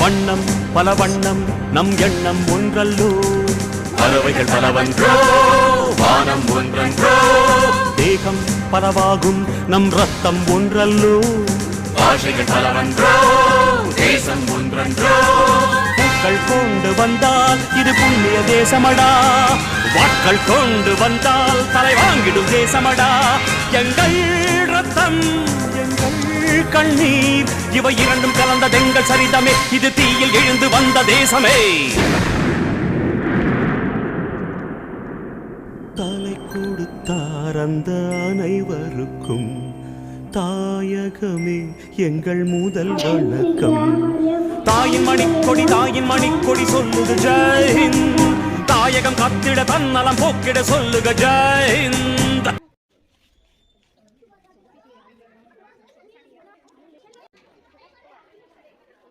வண்ணம் பல வண்ணம் நம் எண்ணம் ஒன்றல்லோ, பறவைகள் பலவன்றோ வானம் ஒன்றன்றோ, தேகம் பலவாகும் நம் ரத்தம் ஒன்றல்லோ, பாஷைகள் பலவன்றோ தேசம் ஒன்றன்றோ, பூக்கள் கொண்டு வந்தால் இது புண்ணிய தேசமடா, வாட்கள் கொண்டு வந்தால் தலை வாங்கிடும் தேசமடா. எங்கள் ரத்தம் எங்கள் கண்ணீர் இவை இரண்டும் கலந்ததெங்கள் சரிதமே, இது தீயில் எழுந்து வந்த தேசமே. தலை கொடுத்தார் அந்த அனைவருக்கும் தாயகமே எங்கள் முதல் வணக்கம். தாயின் மணிக்கொடி சொல்லுது ஜெய் ஹிந்த், தாயகம் காத்திட தன்னலம் போக்கிட சொல்லுக ஜெய் ஹிந்த்.